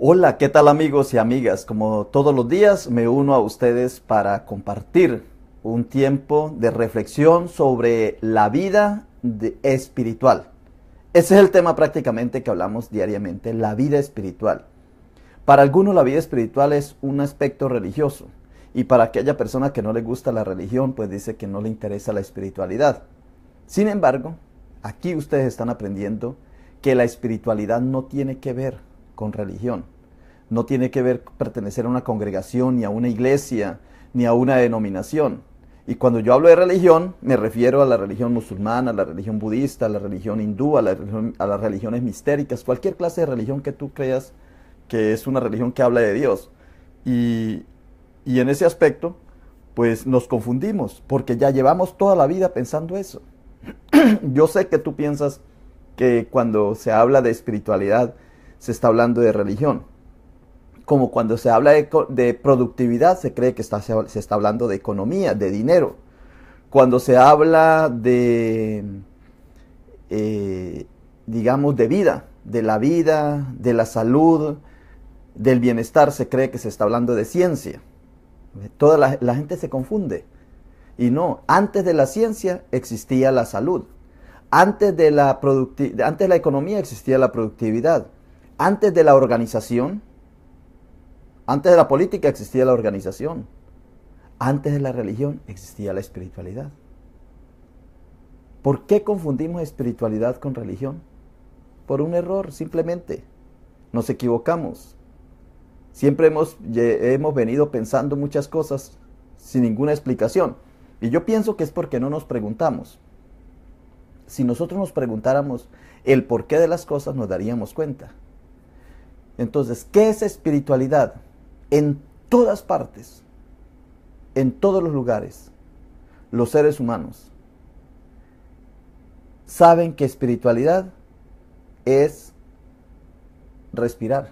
Hola, ¿qué tal amigos y amigas? Como todos los días me uno a ustedes para compartir un tiempo de reflexión sobre la vida espiritual. Ese es el tema prácticamente que hablamos diariamente, la vida espiritual. Para algunos la vida espiritual es un aspecto religioso y para aquella persona que no le gusta la religión pues dice que no le interesa la espiritualidad. Sin embargo, aquí ustedes están aprendiendo que la espiritualidad no tiene que ver con religión. No tiene que ver pertenecer a una congregación, ni a una iglesia, ni a una denominación. Y cuando yo hablo de religión, me refiero a la religión musulmana, a la religión budista, a la religión hindú, a las religiones mistéricas, cualquier clase de religión que tú creas que es una religión que habla de Dios. Y, y en ese aspecto, pues nos confundimos, porque ya llevamos toda la vida pensando eso. Yo sé que tú piensas que cuando se habla de espiritualidad, se está hablando de religión. Como cuando se habla de productividad, se cree que se está hablando de economía, de dinero. Cuando se habla eh, digamos, de la salud, del bienestar, se cree que se está hablando de ciencia. Toda la gente se confunde. Y no, antes de la ciencia existía la salud. Antes de la economía existía la productividad. Antes de la organización, antes de la política existía la organización. Antes de la religión existía la espiritualidad. ¿Por qué confundimos espiritualidad con religión? Por un error, simplemente. Nos equivocamos. Siempre hemos venido pensando muchas cosas sin ninguna explicación. Y yo pienso que es porque no nos preguntamos. Si nosotros nos preguntáramos el porqué de las cosas, nos daríamos cuenta. Entonces, ¿qué es espiritualidad? En todas partes, en todos los lugares, los seres humanos saben que espiritualidad es respirar.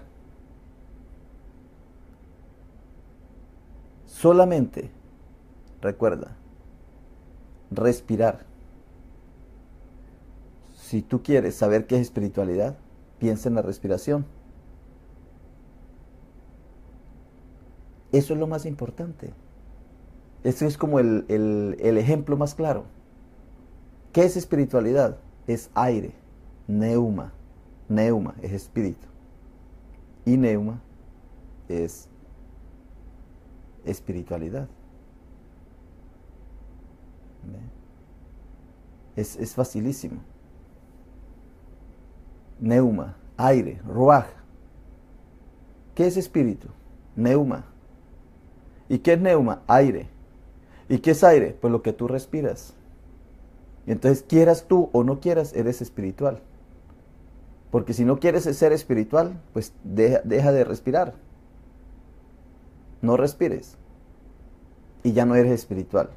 Solamente, recuerda, respirar. Si tú quieres saber qué es espiritualidad, piensa en la respiración. Eso es lo más importante. Ese es como el ejemplo más claro. ¿Qué es espiritualidad? Es aire, neuma. Neuma es espíritu. Y neuma es espiritualidad. Es facilísimo. Neuma, aire, ruaj. ¿Qué es espíritu? Neuma. ¿Y qué es neuma? Aire. ¿Y qué es aire? Pues lo que tú respiras. Y entonces, quieras tú o no quieras, eres espiritual. Porque si no quieres ser espiritual, pues deja de respirar. No respires. Y ya no eres espiritual.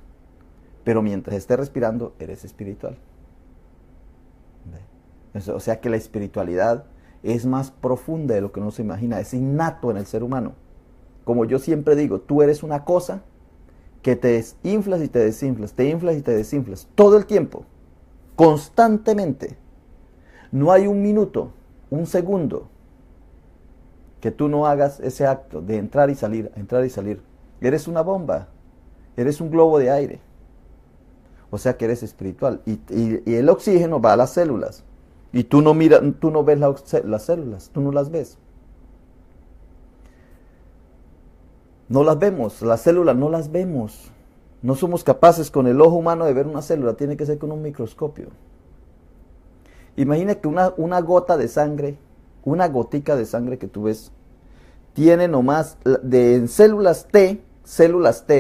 Pero mientras estés respirando, eres espiritual. O sea que la espiritualidad es más profunda de lo que uno se imagina. Es innato en el ser humano. Como yo siempre digo, tú eres una cosa que te inflas y te desinflas, te inflas y te desinflas, todo el tiempo, constantemente. No hay un minuto, un segundo, que tú no hagas ese acto de entrar y salir, entrar y salir. Eres una bomba, eres un globo de aire. O sea que eres espiritual. Y el oxígeno va a las células. Y tú no ves las células, tú no las ves. No las vemos, las células no las vemos. No somos capaces con el ojo humano de ver una célula, tiene que ser con un microscopio. Imagina que una gota de sangre, una gotica de sangre que tú ves, tiene nomás en células T,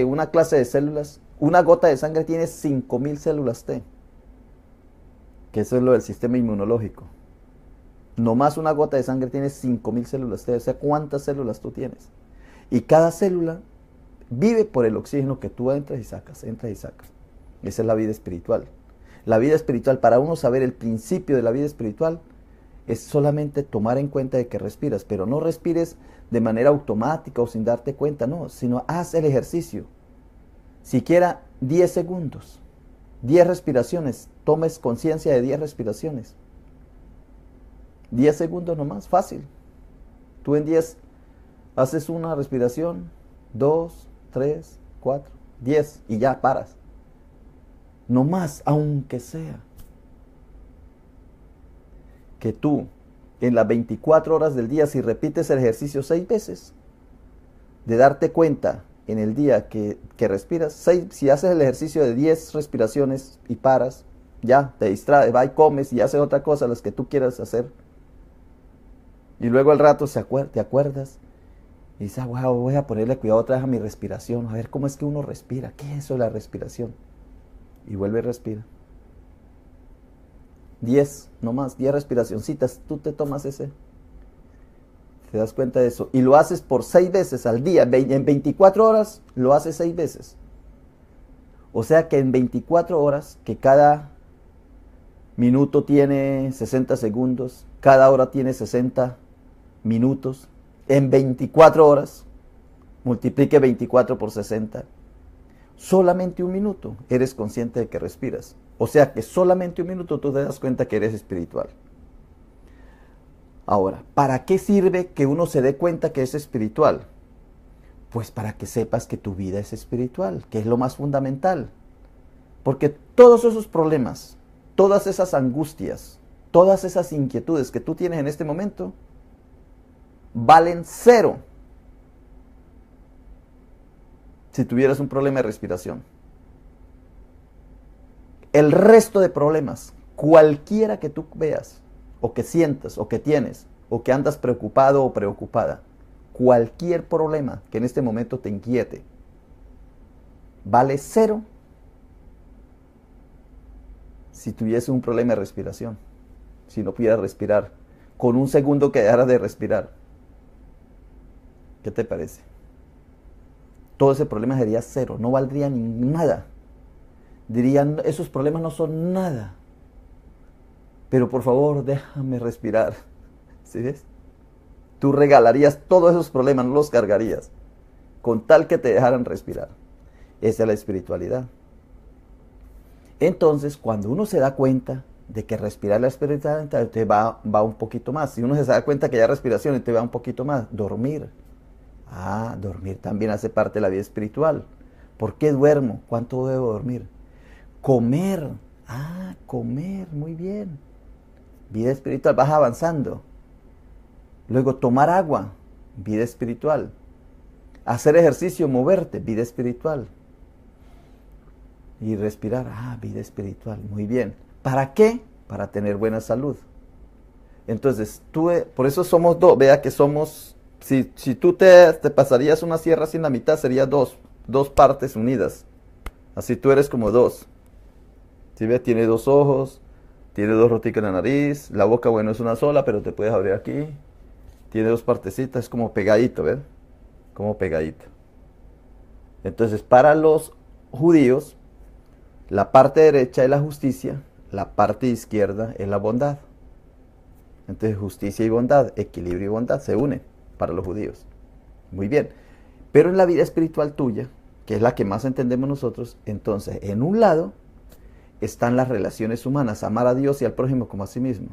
una clase de células, una gota de sangre tiene 5000 células T. Que eso es lo del sistema inmunológico. Nomás una gota de sangre tiene 5000 células T, o sea, ¿cuántas células tú tienes? Y cada célula vive por el oxígeno que tú entras y sacas, entras y sacas. Esa es la vida espiritual. La vida espiritual, para uno saber el principio de la vida espiritual, es solamente tomar en cuenta de que respiras, pero no respires de manera automática o sin darte cuenta, no, sino haz el ejercicio. Siquiera 10 segundos, 10 respiraciones, tomes conciencia de 10 respiraciones. 10 segundos nomás, fácil. Tú en 10 Haces una respiración, 2, 3, 4, 10 y ya paras. No más, aunque sea. Que tú, en las 24 horas del día, si repites el ejercicio 6 veces, de darte cuenta en el día que respiras, si haces el ejercicio de 10 respiraciones y paras, ya, te distraes, vas y comes y haces otra cosa, las que tú quieras hacer. Y luego al rato te acuerdas y dices, wow, voy a ponerle cuidado otra vez a mi respiración, a ver cómo es que uno respira, ¿qué es eso de la respiración? Y vuelve y respira. 10, no más, 10 respiracioncitas, tú te tomas ese. Te das cuenta de eso. Y lo haces por 6 veces al día. En 24 horas lo haces 6 veces. O sea que en 24 horas, que cada minuto tiene 60 segundos, cada hora tiene 60 minutos, en 24 horas, multiplique 24 por 60, solamente un minuto eres consciente de que respiras. O sea que solamente un minuto tú te das cuenta que eres espiritual. Ahora, ¿para qué sirve que uno se dé cuenta que es espiritual? Pues para que sepas que tu vida es espiritual, que es lo más fundamental. Porque todos esos problemas, todas esas angustias, todas esas inquietudes que tú tienes en este momento, valen 0 si tuvieras un problema de respiración. El resto de problemas, cualquiera que tú veas, o que sientas, o que tienes, o que andas preocupado o preocupada, cualquier problema que en este momento te inquiete, vale 0 si tuviese un problema de respiración, si no pudieras respirar, con un segundo que dejaras de respirar. ¿Qué te parece? Todo ese problema sería 0, no valdría ni nada. Dirían, esos problemas no son nada. Pero por favor, déjame respirar. ¿Sí ves? Tú regalarías todos esos problemas, no los cargarías, con tal que te dejaran respirar. Esa es la espiritualidad. Entonces, cuando uno se da cuenta de que respirar la espiritualidad te va un poquito más. Si uno se da cuenta que ya respiración te va un poquito más, dormir. Dormir también hace parte de la vida espiritual. ¿Por qué duermo? ¿Cuánto debo dormir? Comer. Comer, muy bien. Vida espiritual, vas avanzando. Luego tomar agua, vida espiritual. Hacer ejercicio, moverte, vida espiritual. Y respirar, vida espiritual, muy bien. ¿Para qué? Para tener buena salud. Entonces, por eso somos dos, vea que somos, si tú te pasarías una sierra sin la mitad, sería dos partes unidas. Así tú eres como dos. ¿Sí ves? Tiene 2 ojos, tiene 2 roticas en la nariz, la boca, bueno, es una sola, pero te puedes abrir aquí. Tiene 2 partecitas, es como pegadito, ¿ves? Como pegadito. Entonces, para los judíos, la parte derecha es la justicia, la parte izquierda es la bondad. Entonces, justicia y bondad, equilibrio y bondad se unen para los judíos. Muy bien. Pero en la vida espiritual tuya, que es la que más entendemos nosotros, entonces, en un lado están las relaciones humanas, amar a Dios y al prójimo como a sí mismo.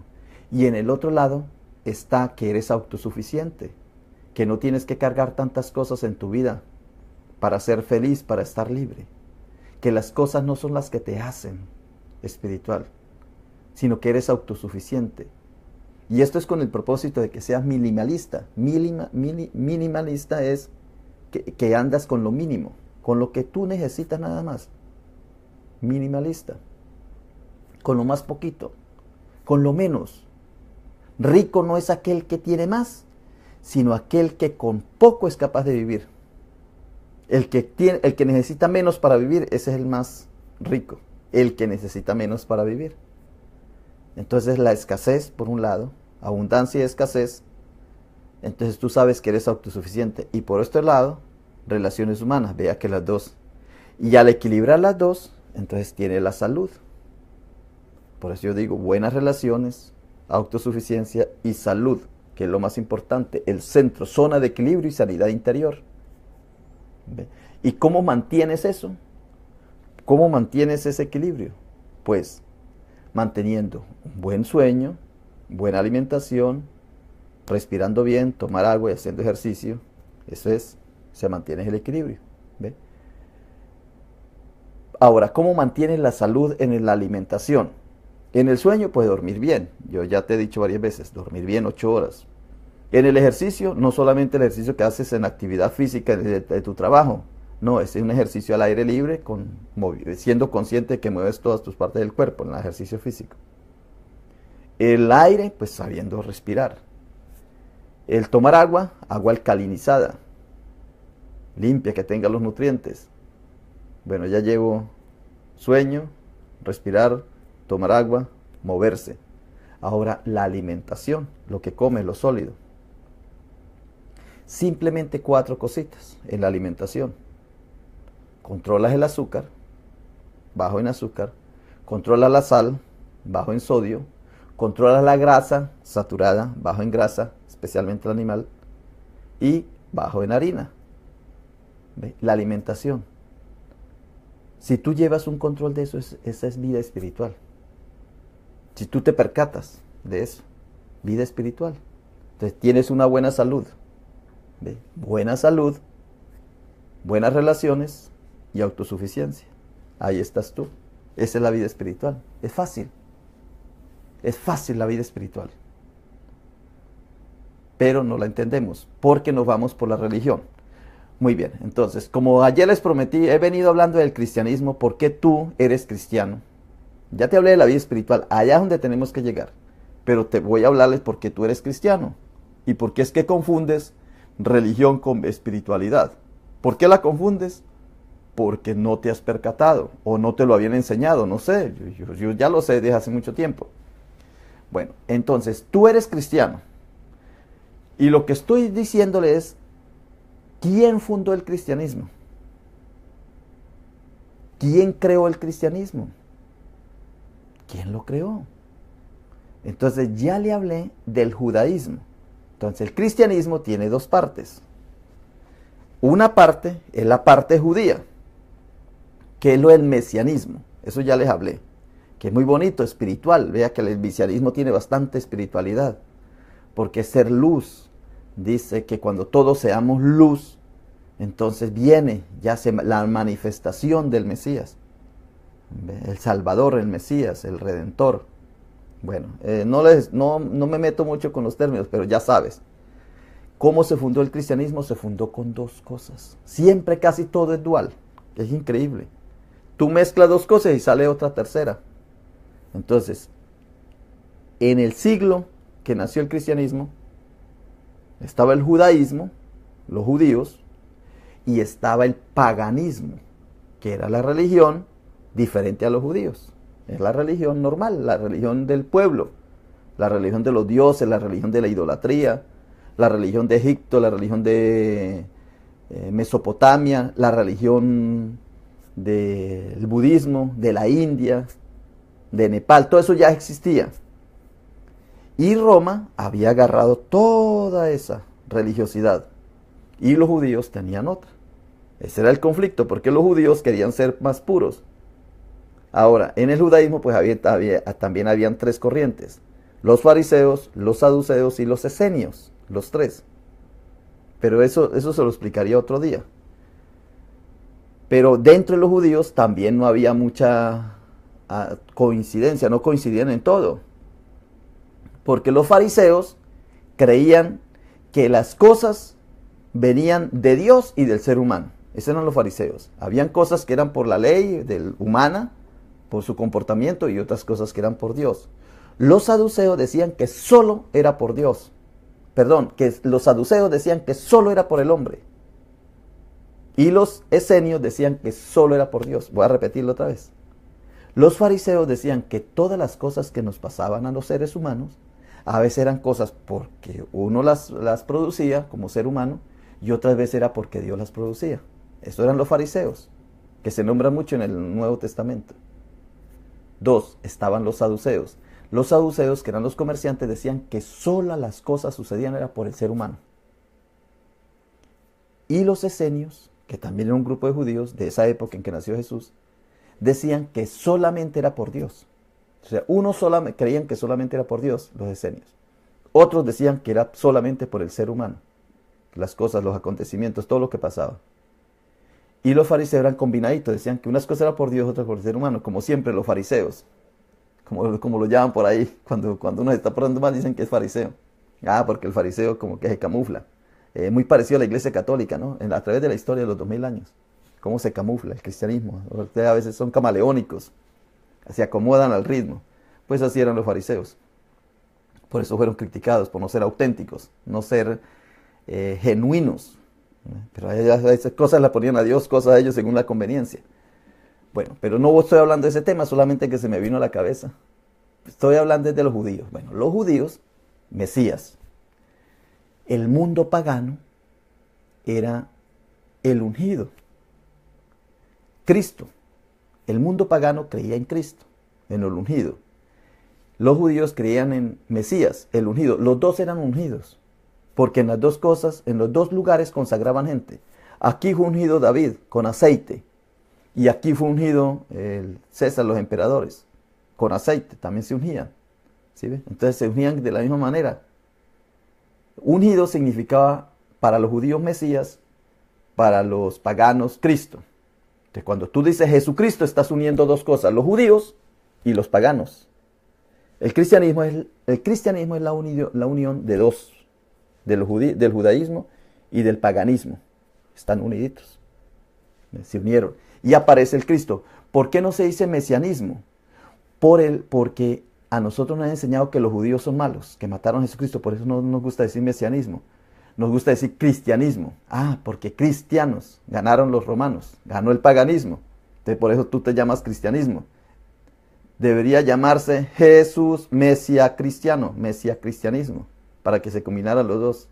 Y en el otro lado está que eres autosuficiente, que no tienes que cargar tantas cosas en tu vida para ser feliz, para estar libre. Que las cosas no son las que te hacen espiritual, sino que eres autosuficiente. Y esto es con el propósito de que seas minimalista. Minimalista es que andas con lo mínimo, con lo que tú necesitas nada más. Minimalista. Con lo más poquito, con lo menos. Rico no es aquel que tiene más, sino aquel que con poco es capaz de vivir. El que necesita menos para vivir, ese es el más rico. El que necesita menos para vivir. Entonces la escasez, por un lado, abundancia y escasez. Entonces tú sabes que eres autosuficiente. Y por este lado, relaciones humanas. Vea que las dos. Y al equilibrar las dos, entonces tiene la salud. Por eso yo digo, buenas relaciones, autosuficiencia y salud, que es lo más importante, el centro, zona de equilibrio y sanidad interior. ¿Ve? ¿Y cómo mantienes eso? ¿Cómo mantienes ese equilibrio? Pues manteniendo un buen sueño, buena alimentación, respirando bien, tomar agua y haciendo ejercicio, Eso es, se mantiene el equilibrio. ¿Ve? Ahora, ¿cómo mantienes la salud en la alimentación? En el sueño, pues dormir bien. Yo ya te he dicho varias veces, dormir bien 8 horas. En el ejercicio, no solamente el ejercicio que haces en actividad física de tu trabajo, no, es un ejercicio al aire libre, siendo consciente de que mueves todas tus partes del cuerpo en el ejercicio físico. El aire, pues sabiendo respirar. El tomar agua, agua alcalinizada, limpia, que tenga los nutrientes. Bueno, ya llevo sueño, respirar, tomar agua, moverse. Ahora la alimentación, lo que comes, lo sólido. Simplemente 4 cositas en la alimentación. Controlas el azúcar, bajo en azúcar. Controlas la sal, bajo en sodio. Controlas la grasa saturada, bajo en grasa, especialmente el animal. Y bajo en harina. ¿Ve? La alimentación. Si tú llevas un control de eso, esa es vida espiritual. Si tú te percatas de eso, vida espiritual. Entonces tienes una buena salud. ¿Ve? Buena salud, buenas relaciones y autosuficiencia. Ahí estás tú. Esa es la vida espiritual. Es fácil. Es fácil la vida espiritual. Pero no la entendemos porque nos vamos por la religión. Muy bien, entonces, como ayer les prometí, he venido hablando del cristianismo, ¿por qué tú eres cristiano? Ya te hablé de la vida espiritual, allá es donde tenemos que llegar. Pero te voy a hablarles por qué tú eres cristiano. Y por qué es que confundes religión con espiritualidad. ¿Por qué la confundes? Porque no te has percatado o no te lo habían enseñado, no sé, yo ya lo sé desde hace mucho tiempo. Bueno, entonces, tú eres cristiano. Y lo que estoy diciéndole es, ¿quién fundó el cristianismo? ¿Quién creó el cristianismo? ¿Quién lo creó? Entonces ya le hablé del judaísmo. Entonces el cristianismo tiene 2 partes. Una parte es la parte judía, que es lo del mesianismo. Eso ya les hablé, que es muy bonito, espiritual. Vea que el mesianismo tiene bastante espiritualidad, porque ser luz. Dice que cuando todos seamos luz, entonces viene ya la manifestación del Mesías, el Salvador, el Mesías, el Redentor. Bueno, no me meto mucho con los términos, pero ya sabes. ¿Cómo se fundó el cristianismo? Se fundó con 2 cosas. Siempre casi todo es dual. Es increíble. Tú mezclas 2 cosas y sale otra tercera. Entonces, en el siglo que nació el cristianismo, estaba el judaísmo, los judíos, y estaba el paganismo, que era la religión diferente a los judíos. Es la religión normal, la religión del pueblo, la religión de los dioses, la religión de la idolatría, la religión de Egipto, la religión de Mesopotamia, la religión del budismo, de la India, de Nepal, todo eso ya existía. Y Roma había agarrado toda esa religiosidad y los judíos tenían otra. Ese era el conflicto, porque los judíos querían ser más puros. Ahora, en el judaísmo pues también habían 3 corrientes. Los fariseos, los saduceos y los esenios, los 3. Pero eso se lo explicaría otro día. Pero dentro de los judíos también no había mucha coincidencia, no coincidían en todo. Porque los fariseos creían que las cosas venían de Dios y del ser humano. Esos eran los fariseos. Habían cosas que eran por la ley humana, por su comportamiento, y otras cosas que eran por Dios. Los saduceos decían que solo era por Dios. Perdón, que los saduceos decían que solo era por el hombre. Y los esenios decían que solo era por Dios. Voy a repetirlo otra vez. Los fariseos decían que todas las cosas que nos pasaban a los seres humanos, a veces eran cosas porque uno las producía como ser humano, y otras veces era porque Dios las producía. Estos eran los fariseos, que se nombran mucho en el Nuevo Testamento. 2, estaban los saduceos. Los saduceos, que eran los comerciantes, decían que solo las cosas sucedían era por el ser humano. Y los esenios, que también era un grupo de judíos de esa época en que nació Jesús, decían que solamente era por Dios. O sea, unos creían que solamente era por Dios, los esenios. Otros decían que era solamente por el ser humano. las cosas, los acontecimientos, todo lo que pasaba. Y los fariseos eran combinaditos, decían que unas cosas eran por Dios, otras por el ser humano, como siempre los fariseos, como lo llaman por ahí, cuando uno se está portando mal dicen que es fariseo. Ah, porque el fariseo como que se camufla. Muy parecido a la iglesia católica, ¿no? A través de la historia de los 2000 años. Cómo se camufla el cristianismo. Ustedes a veces son camaleónicos, se acomodan al ritmo. Pues así eran los fariseos. Por eso fueron criticados, por no ser auténticos, no ser genuinos. Pero a esas cosas las ponían a Dios, cosas a ellos según la conveniencia. Bueno, pero no estoy hablando de ese tema, solamente que se me vino a la cabeza. Estoy hablando de los judíos. Bueno, los judíos, Mesías. El mundo pagano era el ungido. Cristo. El mundo pagano creía en Cristo, en el ungido. Los judíos creían en Mesías, el ungido. Los dos eran ungidos. Porque en las dos cosas, en los dos lugares consagraban gente. Aquí fue ungido David con aceite. Y aquí fue ungido el César, los emperadores, con aceite. También se ungían. ¿Sí ve? Entonces se unían de la misma manera. Ungido significaba para los judíos Mesías, para los paganos Cristo. Entonces cuando tú dices Jesucristo estás uniendo dos cosas, los judíos y los paganos. El cristianismo es la unión de dos. Del judaísmo y del paganismo. Están uniditos. Se unieron. Y aparece el Cristo. ¿Por qué no se dice mesianismo? Porque a nosotros nos han enseñado que los judíos son malos, que mataron a Jesucristo. Por eso no nos gusta decir mesianismo. Nos gusta decir cristianismo. Ah, porque cristianos ganaron los romanos. Ganó el paganismo. Entonces por eso tú te llamas cristianismo. Debería llamarse Jesús Mesia Cristiano. Mesia Cristianismo. Para que se combinaran los dos.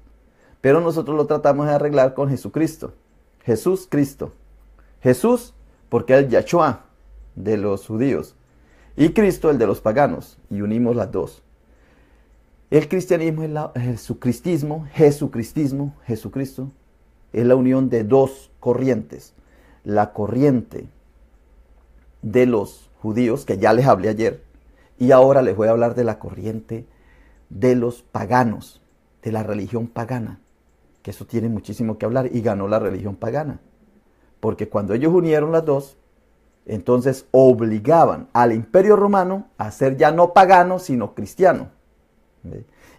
Pero nosotros lo tratamos de arreglar con Jesucristo. Jesús Cristo. Jesús, porque es el Yahshua de los judíos. Y Cristo, el de los paganos. Y unimos las dos. El cristianismo es Jesucristismo, Jesucristo, es la unión de dos corrientes. La corriente de los judíos, que ya les hablé ayer. Y ahora les voy a hablar de la corriente de los paganos, de la religión pagana, que eso tiene muchísimo que hablar, y ganó la religión pagana, porque cuando ellos unieron las dos, entonces obligaban al imperio romano a ser ya no pagano, sino cristiano,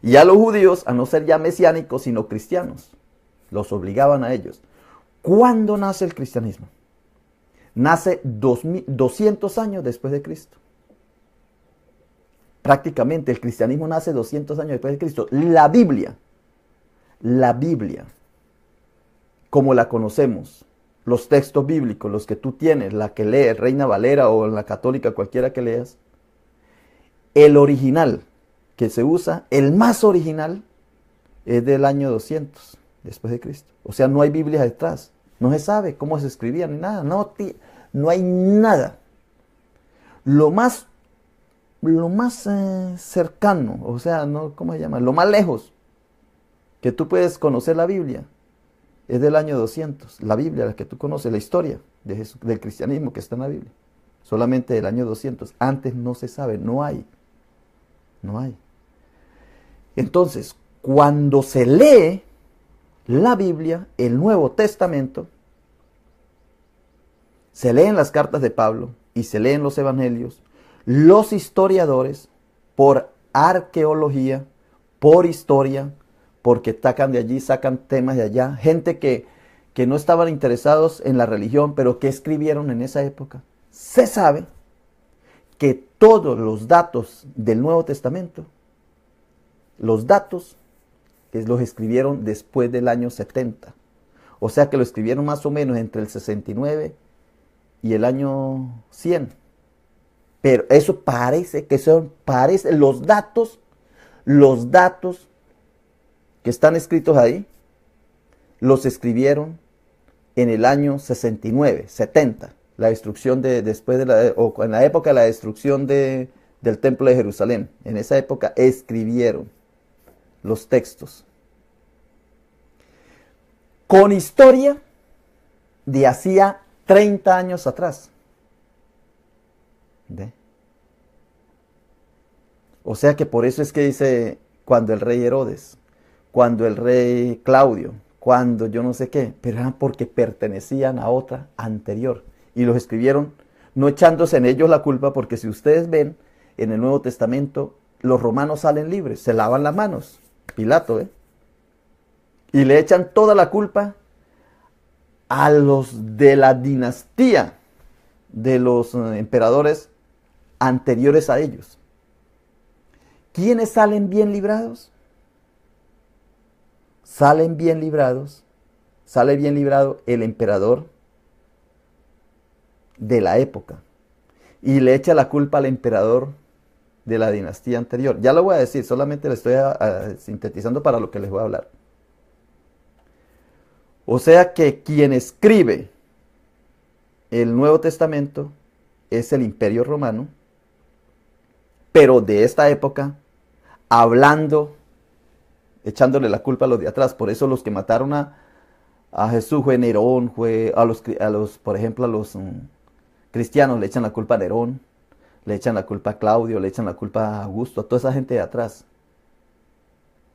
y a los judíos a no ser ya mesiánicos, sino cristianos, los obligaban a ellos. ¿Cuándo nace el cristianismo? Nace 200 años después de Cristo. Prácticamente el cristianismo nace 200 años después de Cristo. La Biblia, como la conocemos, los textos bíblicos, los que tú tienes, la que lees, Reina Valera o la católica, cualquiera que leas, el original que se usa, el más original, es del año 200 después de Cristo. O sea, no hay Biblia detrás. No se sabe cómo se escribía ni nada. No hay nada. Lo más cercano, o sea, no, ¿cómo se llama? Lo más lejos que tú puedes conocer la Biblia es del año 200. La Biblia, la que tú conoces, la historia del cristianismo que está en la Biblia. Solamente del año 200. Antes no se sabe, no hay. No hay. Entonces, cuando se lee la Biblia, el Nuevo Testamento, se leen las cartas de Pablo y se leen los evangelios. Los historiadores, por arqueología, por historia, porque sacan de allí, sacan temas de allá, gente que no estaban interesados en la religión, pero que escribieron en esa época, se sabe que todos los datos del Nuevo Testamento, los datos los escribieron después del año 70. O sea que lo escribieron más o menos entre el 69 y el año 100. Pero eso parece que los datos que están escritos ahí, los escribieron en el año 69, 70, la destrucción o en la época de la destrucción del templo de Jerusalén. En esa época escribieron los textos. Con historia de hacía 30 años atrás. ¿Ve? O sea que por eso es que dice cuando el rey Herodes, cuando el rey Claudio, cuando yo no sé qué, pero eran porque pertenecían a otra anterior. Y los escribieron no echándose en ellos la culpa, porque si ustedes ven en el Nuevo Testamento, los romanos salen libres, se lavan las manos, Pilato, y le echan toda la culpa a los de la dinastía de los emperadores anteriores a ellos. ¿Quiénes salen bien librados? Salen bien librados, sale bien librado el emperador de la época y le echa la culpa al emperador de la dinastía anterior. Ya lo voy a decir, solamente le estoy sintetizando para lo que les voy a hablar. O sea que quien escribe el Nuevo Testamento es el Imperio Romano, pero de esta época, hablando, echándole la culpa a los de atrás. Por eso los que mataron a Jesús fue Nerón, fue por ejemplo, a los cristianos le echan la culpa a Nerón, le echan la culpa a Claudio, le echan la culpa a Augusto, a toda esa gente de atrás.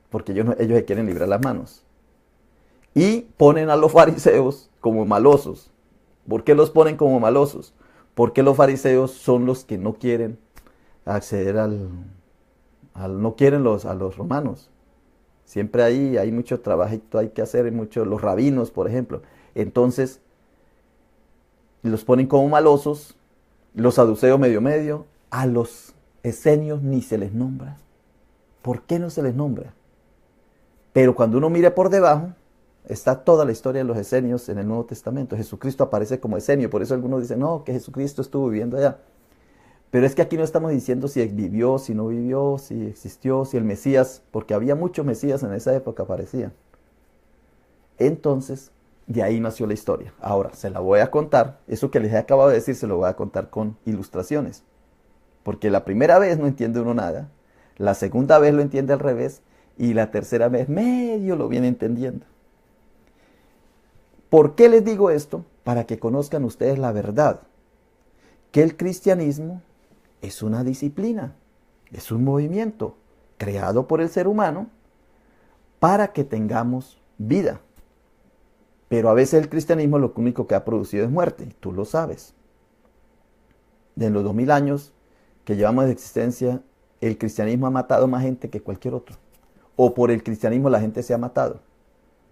Porque ellos se quieren librar las manos. Y ponen a los fariseos como malosos. ¿Por qué los ponen como malosos? Porque los fariseos son los que no quieren acceder no quieren a los romanos. Siempre hay mucho trabajito hay que hacer, los rabinos, por ejemplo. Entonces, los ponen como malosos, los saduceos medio, a los esenios ni se les nombra. ¿Por qué no se les nombra? Pero cuando uno mira por debajo, está toda la historia de los esenios en el Nuevo Testamento. Jesucristo aparece como esenio, por eso algunos dicen, no, que Jesucristo estuvo viviendo allá. Pero es que aquí no estamos diciendo si vivió, si no vivió, si existió, si el Mesías, porque había muchos Mesías en esa época, parecía. Entonces, de ahí nació la historia. Ahora, se la voy a contar. Eso que les he acabado de decir, se lo voy a contar con ilustraciones. Porque la primera vez no entiende uno nada, la segunda vez lo entiende al revés, y la tercera vez medio lo viene entendiendo. ¿Por qué les digo esto? Para que conozcan ustedes la verdad. Que el cristianismo es una disciplina, es un movimiento creado por el ser humano para que tengamos vida. Pero a veces el cristianismo lo único que ha producido es muerte, tú lo sabes. En los 2000 años que llevamos de existencia, el cristianismo ha matado más gente que cualquier otro. O por el cristianismo la gente se ha matado,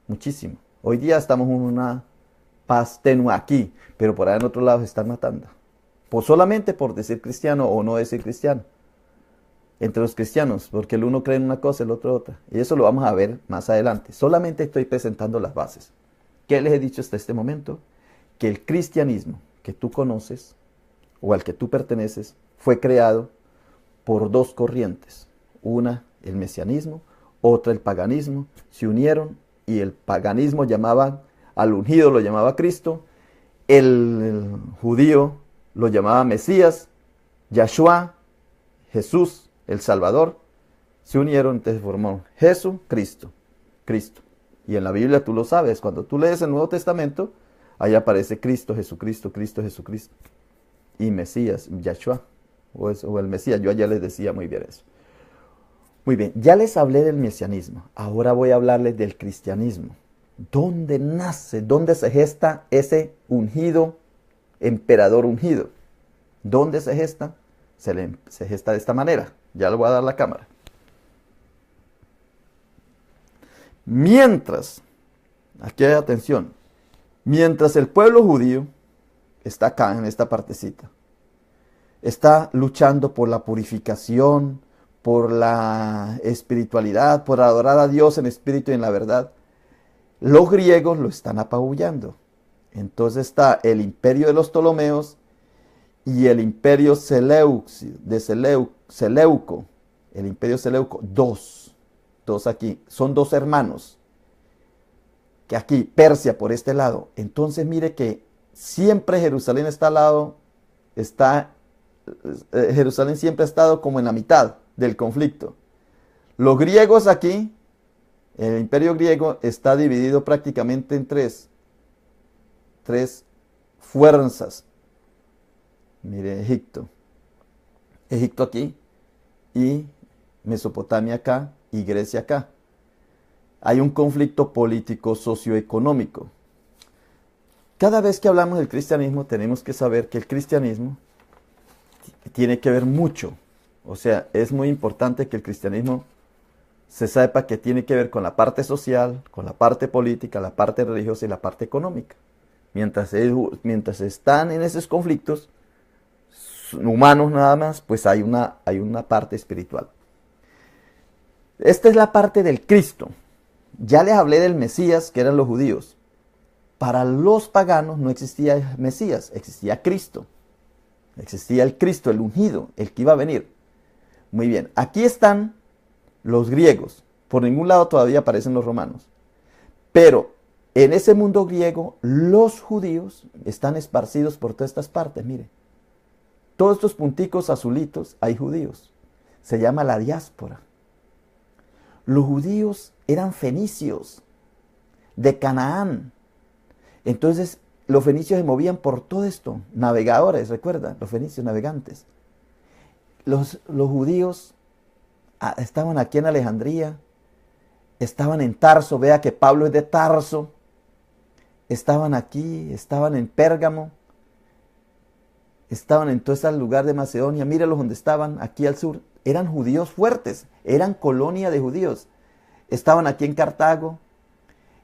muchísimo. Hoy día estamos en una paz tenue aquí, pero por ahí en otro lado se están matando. Solamente por decir cristiano o no decir cristiano. Entre los cristianos, porque el uno cree en una cosa, el otro otra. Y eso lo vamos a ver más adelante. Solamente estoy presentando las bases. ¿Qué les he dicho hasta este momento? Que el cristianismo que tú conoces o al que tú perteneces fue creado por dos corrientes. Una, el mesianismo, otra, el paganismo. Se unieron y el paganismo llamaba al ungido, lo llamaba Cristo. El judío lo llamaba Mesías, Yahshua, Jesús, el Salvador. Se unieron, entonces formó Jesucristo, Cristo. Y en la Biblia tú lo sabes, cuando tú lees el Nuevo Testamento, ahí aparece Cristo, Jesucristo, Cristo, Jesucristo. Y Mesías, Yahshua, o el Mesías. Yo ayer les decía muy bien eso. Muy bien, ya les hablé del mesianismo, ahora voy a hablarles del cristianismo. ¿Dónde nace, dónde se gesta ese ungido, emperador ungido? ¿Dónde se gesta? Se gesta de esta manera. Ya le voy a dar la cámara. Mientras, aquí hay atención, mientras el pueblo judío está acá en esta partecita, está luchando por la purificación, por la espiritualidad, por adorar a Dios en espíritu y en la verdad, los griegos lo están apabullando. Entonces está el imperio de los Ptolomeos y el imperio Seleuco, el imperio Seleuco, dos aquí, son dos hermanos, que aquí, Persia por este lado. Entonces mire que siempre Jerusalén está al lado, Jerusalén siempre ha estado como en la mitad del conflicto. Los griegos aquí, el imperio griego está dividido prácticamente en tres fuerzas. Mire, Egipto aquí, y Mesopotamia acá, y Grecia acá. hay un conflicto político socioeconómico. Cada vez que hablamos del cristianismo tenemos que saber que el cristianismo tiene que ver mucho. O sea, es muy importante que el cristianismo se sepa que tiene que ver con la parte social, con la parte política, la parte religiosa y la parte económica. Mientras están en esos conflictos humanos nada más, pues hay una parte espiritual. Esta es la parte del Cristo. Ya les hablé del Mesías, que eran los judíos. Para los paganos no existía Mesías, existía Cristo. Existía el Cristo, el ungido, el que iba a venir. Muy bien, aquí están los griegos. Por ningún lado todavía aparecen los romanos. Pero en ese mundo griego, los judíos están esparcidos por todas estas partes. Mire, todos estos punticos azulitos, hay judíos. Se llama la diáspora. Los judíos eran fenicios, de Canaán. Entonces, los fenicios se movían por todo esto. Navegadores, recuerda, los fenicios navegantes. Los judíos estaban aquí en Alejandría, estaban en Tarso, vea que Pablo es de Tarso, estaban aquí, estaban en Pérgamo, estaban en todo ese lugar de Macedonia, míralos donde estaban, aquí al sur, eran judíos fuertes, eran colonia de judíos, estaban aquí en Cartago,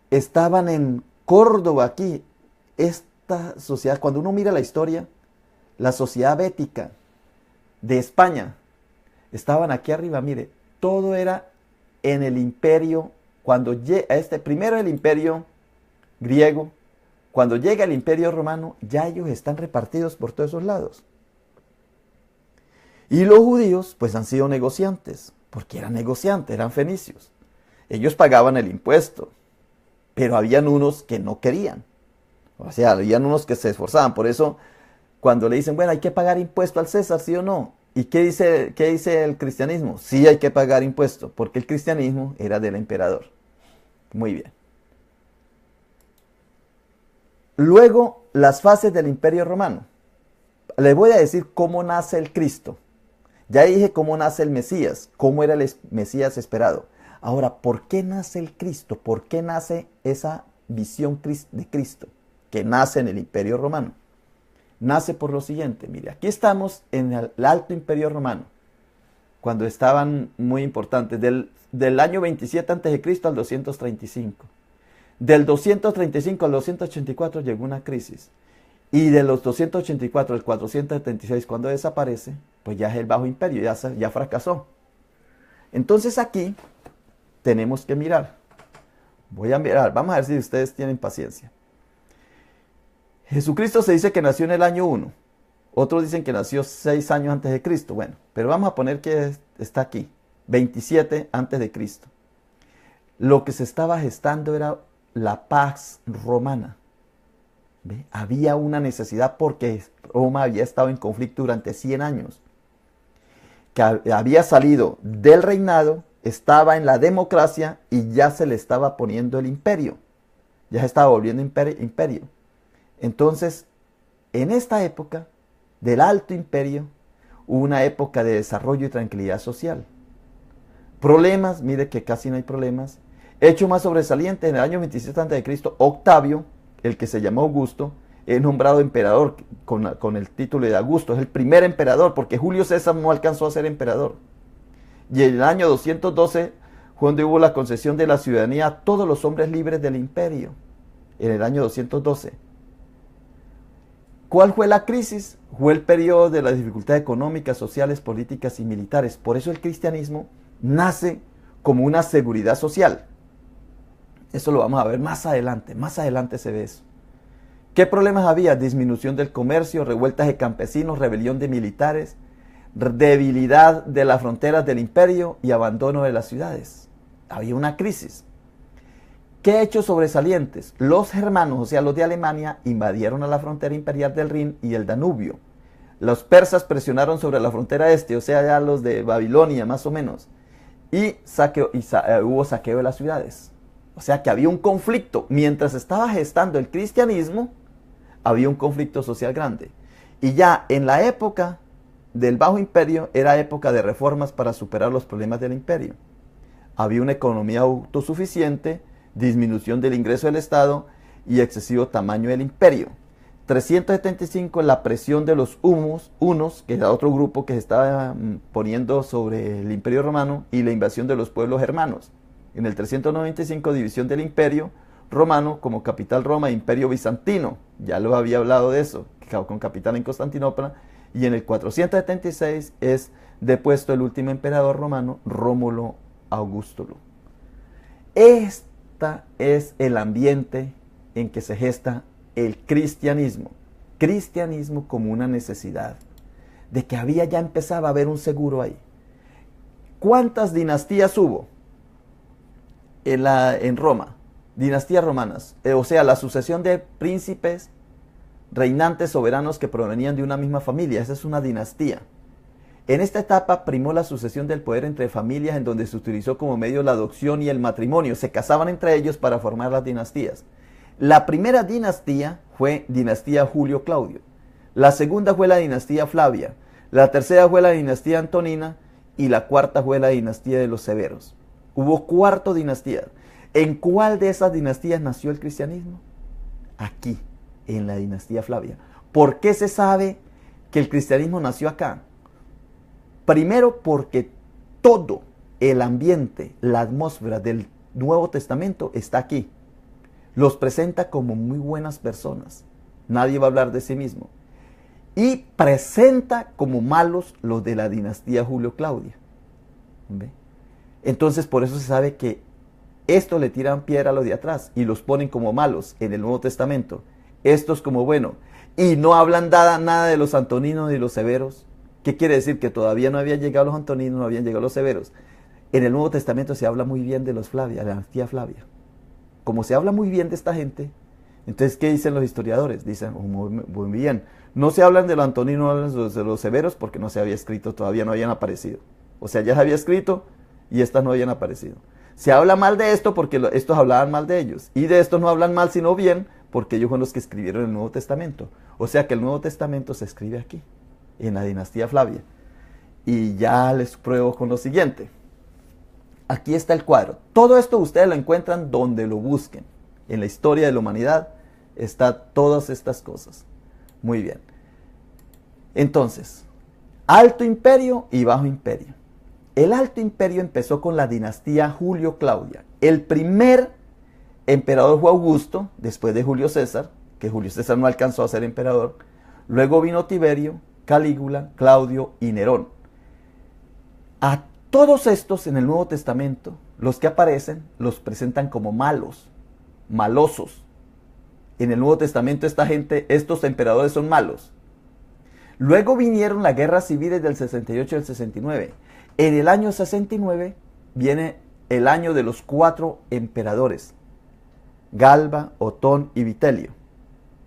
estaban en Córdoba aquí, esta sociedad, cuando uno mira la historia, la sociedad bética de España, estaban aquí arriba, mire, todo era en el imperio, primero el imperio griego, cuando llega el imperio romano, ya ellos están repartidos por todos esos lados. Y los judíos, pues han sido negociantes, porque eran negociantes, eran fenicios. Ellos pagaban el impuesto, pero habían unos que no querían. O sea, habían unos que se esforzaban. Por eso, cuando le dicen, bueno, hay que pagar impuesto al César, ¿sí o no? ¿Y qué dice el cristianismo? Sí hay que pagar impuesto, porque el cristianismo era del emperador. Muy bien. Luego, las fases del imperio romano. Les voy a decir cómo nace el Cristo. Ya dije cómo nace el Mesías, cómo era el Mesías esperado. Ahora, ¿por qué nace el Cristo? ¿Por qué nace esa visión de Cristo que nace en el imperio romano? Nace por lo siguiente, mire, aquí estamos en el Alto Imperio Romano, cuando estaban muy importantes, del año 27 a.C. al 235. Del 235 al 284 llegó una crisis. Y de los 284 al 476, cuando desaparece, pues ya es el Bajo Imperio, ya fracasó. Entonces aquí tenemos que mirar. Voy a mirar, vamos a ver si ustedes tienen paciencia. Jesucristo se dice que nació en el año 1. Otros dicen que nació 6 años antes de Cristo. Bueno, pero vamos a poner que está aquí, 27 antes de Cristo. Lo que se estaba gestando era la paz romana. ¿Ve? Había una necesidad porque Roma había estado en conflicto durante 100 años. Que había salido del reinado, estaba en la democracia y ya se le estaba poniendo el imperio. Ya se estaba volviendo imperio. Entonces, en esta época del Alto Imperio, hubo una época de desarrollo y tranquilidad social. Problemas, mire que casi no hay problemas. Hecho más sobresaliente, en el año 27 a.C., Octavio, el que se llamó Augusto, es nombrado emperador con el título de Augusto. Es el primer emperador, porque Julio César no alcanzó a ser emperador. Y en el año 212 fue donde hubo la concesión de la ciudadanía a todos los hombres libres del imperio. En el año 212. ¿Cuál fue la crisis? Fue el periodo de las dificultades económicas, sociales, políticas y militares. Por eso el cristianismo nace como una seguridad social. Eso lo vamos a ver más adelante se ve eso. ¿Qué problemas había? Disminución del comercio, revueltas de campesinos, rebelión de militares, debilidad de las fronteras del imperio y abandono de las ciudades. Había una crisis. ¿Qué hechos sobresalientes? Los germanos, o sea, los de Alemania, invadieron a la frontera imperial del Rin y el Danubio. Los persas presionaron sobre la frontera este, o sea, ya los de Babilonia, más o menos. Y hubo saqueo de las ciudades. O sea que había un conflicto. Mientras estaba gestando el cristianismo, había un conflicto social grande. Y ya en la época del Bajo Imperio, era época de reformas para superar los problemas del imperio. Había una economía autosuficiente, disminución del ingreso del Estado y excesivo tamaño del imperio. 375, la presión de los hunos, que era otro grupo que se estaba poniendo sobre el imperio romano, y la invasión de los pueblos germanos. En el 395, división del imperio romano como capital Roma e imperio bizantino. Ya lo había hablado de eso, con capital en Constantinopla. Y en el 476 es depuesto el último emperador romano, Rómulo Augustulo. Este es el ambiente en que se gesta el cristianismo. Cristianismo como una necesidad, de que ya empezaba a haber un seguro ahí. ¿Cuántas dinastías hubo en Roma? Dinastías romanas, o sea, la sucesión de príncipes, reinantes, soberanos que provenían de una misma familia. Esa es una dinastía. En esta etapa primó la sucesión del poder entre familias, en donde se utilizó como medio la adopción y el matrimonio. Se casaban entre ellos para formar las dinastías. La primera dinastía fue dinastía Julio Claudio. La segunda fue la dinastía Flavia. La tercera fue la dinastía Antonina. Y la cuarta fue la dinastía de los Severos. Hubo 4 dinastías. ¿En cuál de esas dinastías nació el cristianismo? Aquí, en la dinastía Flavia. ¿Por qué se sabe que el cristianismo nació acá? Primero, porque todo el ambiente, la atmósfera del Nuevo Testamento está aquí. Los presenta como muy buenas personas. Nadie va a hablar de sí mismo. Y presenta como malos los de la dinastía Julio Claudia. ¿Ve? Entonces, por eso se sabe que esto le tiran piedra a los de atrás y los ponen como malos en el Nuevo Testamento. Estos como bueno. Y no hablan nada de los antoninos y los severos. ¿Qué quiere decir? Que todavía no habían llegado los antoninos, no habían llegado los severos. En el Nuevo Testamento se habla muy bien de los Flavia, la dinastía Flavia. Como se habla muy bien de esta gente, entonces, ¿qué dicen los historiadores? Dicen, muy bien. No se hablan de los antoninos, no hablan de los severos, porque no se había escrito, todavía no habían aparecido. O sea, ya se había escrito y estas no habían aparecido. Se habla mal de esto porque estos hablaban mal de ellos. Y de estos no hablan mal sino bien porque ellos fueron los que escribieron el Nuevo Testamento. O sea que el Nuevo Testamento se escribe aquí, en la dinastía Flavia. Y ya les pruebo con lo siguiente. Aquí está el cuadro. Todo esto ustedes lo encuentran donde lo busquen. En la historia de la humanidad está todas estas cosas. Muy bien. Entonces, Alto Imperio y Bajo Imperio. El Alto Imperio empezó con la dinastía Julio Claudia. El primer emperador fue Augusto, después de Julio César, que Julio César no alcanzó a ser emperador. Luego vino Tiberio, Calígula, Claudio y Nerón. A todos estos en el Nuevo Testamento, los que aparecen, los presentan como malos, malosos. En el Nuevo Testamento esta gente, estos emperadores son malos. Luego vinieron las guerras civiles del 68 y el 69. En el año 69 viene el año de los 4 emperadores. Galba, Otón y Vitelio.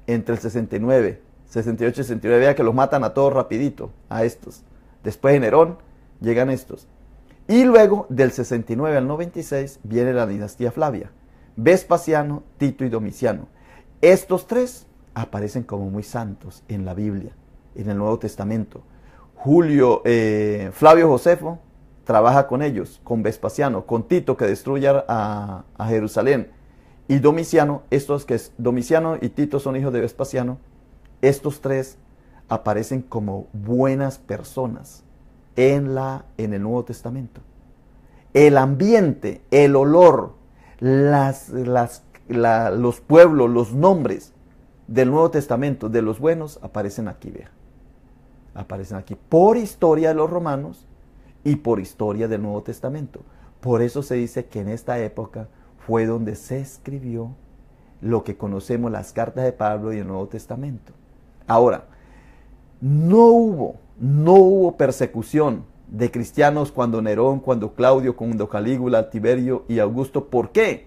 Entre el 69, 68 y 69, vea que los matan a todos rapidito, a estos. Después de Nerón llegan estos. Y luego del 69 al 96 viene la dinastía Flavia. Vespasiano, Tito y Domiciano. Estos 3 aparecen como muy santos en la Biblia, en el Nuevo Testamento. Flavio Josefo trabaja con ellos, con Vespasiano, con Tito que destruye a Jerusalén. Y Domiciano, Domiciano y Tito son hijos de Vespasiano. Estos 3 aparecen como buenas personas en el Nuevo Testamento. El ambiente, el olor, los pueblos, los nombres del Nuevo Testamento, de los buenos, aparecen aquí, vea. Aparecen aquí por historia de los romanos y por historia del Nuevo Testamento. Por eso se dice que en esta época fue donde se escribió lo que conocemos, las cartas de Pablo y el Nuevo Testamento. Ahora, no hubo persecución de cristianos cuando Nerón, cuando Claudio, cuando Calígula, Tiberio y Augusto. ¿Por qué?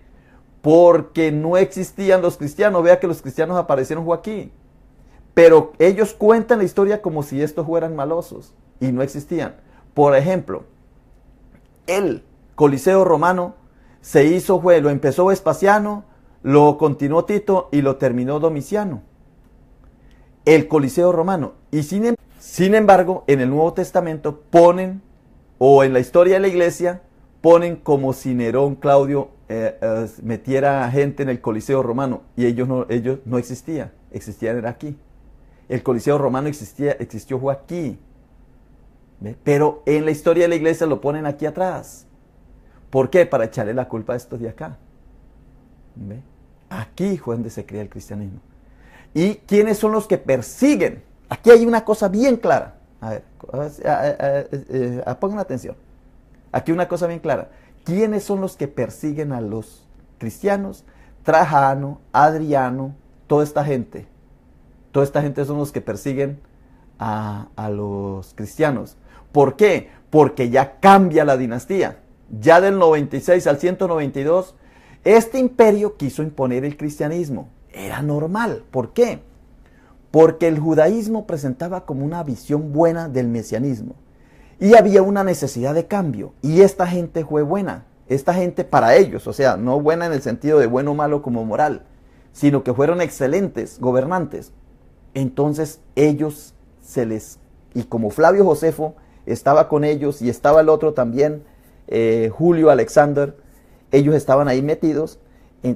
Porque no existían los cristianos. Vea que los cristianos aparecieron aquí. Pero ellos cuentan la historia como si estos fueran malosos y no existían. Por ejemplo, el Coliseo romano lo empezó Vespasiano, lo continuó Tito y lo terminó Domiciano. El Coliseo romano. Y sin embargo, en el Nuevo Testamento o en la historia de la iglesia, ponen como si Nerón, Claudio, metiera gente en el Coliseo romano, y ellos no existían, existían era aquí. El Coliseo romano existió aquí. ¿Ve? Pero en la historia de la iglesia lo ponen aquí atrás. ¿Por qué? Para echarle la culpa a estos de acá. ¿Ve? Aquí fue donde se crea el cristianismo. ¿Y quiénes son los que persiguen? Aquí hay una cosa bien clara. A ver, pongan atención. Aquí una cosa bien clara. ¿Quiénes son los que persiguen a los cristianos? Trajano, Adriano, toda esta gente. Toda esta gente son los que persiguen a los cristianos. ¿Por qué? Porque ya cambia la dinastía. Ya del 96 al 192, este imperio quiso imponer el cristianismo. Era normal. ¿Por qué? Porque el judaísmo presentaba como una visión buena del mesianismo. Y había una necesidad de cambio. Y esta gente fue buena. Esta gente para ellos, o sea, no buena en el sentido de bueno o malo como moral, sino que fueron excelentes gobernantes. Entonces ellos y como Flavio Josefo estaba con ellos y estaba el otro también, Julio Alexander, ellos estaban ahí metidos,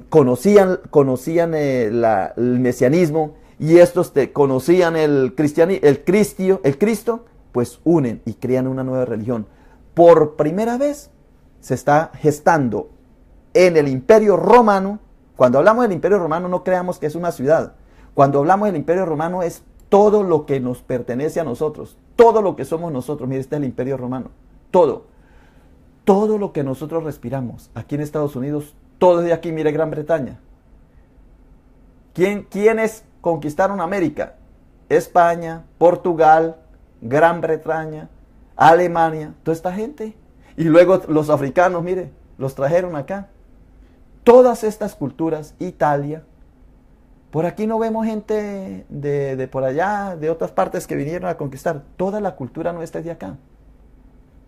conocían el mesianismo, y estos conocían el Cristo, pues unen y crean una nueva religión. Por primera vez se está gestando en el Imperio Romano. Cuando hablamos del Imperio Romano, no creamos que es una ciudad. Cuando hablamos del Imperio Romano es todo lo que nos pertenece a nosotros, todo lo que somos nosotros. Mire, este es el Imperio Romano. Todo lo que nosotros respiramos aquí en Estados Unidos, todo es de aquí. Mire, Gran Bretaña. ¿Quiénes conquistaron América? España, Portugal, Gran Bretaña, Alemania, toda esta gente. Y luego los africanos, mire, los trajeron acá. Todas estas culturas, Italia. Por aquí no vemos gente de por allá, de otras partes que vinieron a conquistar. Toda la cultura nuestra es de acá.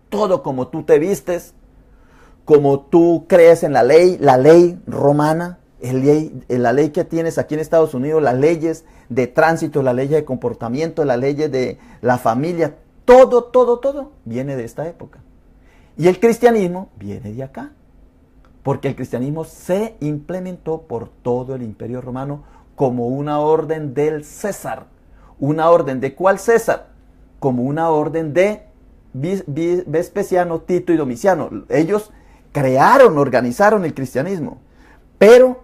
Todo, como tú te vistes, como tú crees en la ley romana, la ley que tienes aquí en Estados Unidos, las leyes de tránsito, las leyes de comportamiento, las leyes de la familia, todo viene de esta época. Y el cristianismo viene de acá, porque el cristianismo se implementó por todo el Imperio Romano como una orden del César. ¿Una orden de cuál César? Como una orden de Vespasiano, Tito y Domiciano. Ellos organizaron el cristianismo, pero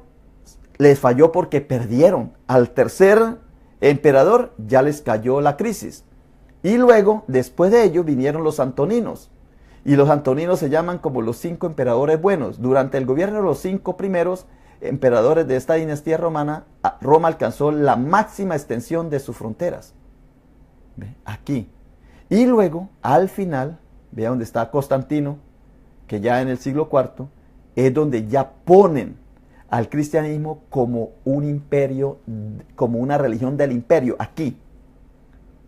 les falló porque perdieron. Al tercer emperador ya les cayó la crisis. Y luego, después de ello, vinieron los antoninos. Y los antoninos se llaman como los 5 emperadores buenos. Durante el gobierno de los 5 primeros emperadores de esta dinastía romana, Roma alcanzó la máxima extensión de sus fronteras. ¿Ve? Aquí. Y luego, al final, vea donde está Constantino, que ya en el siglo IV, es donde ya ponen al cristianismo como un imperio, como una religión del imperio, aquí.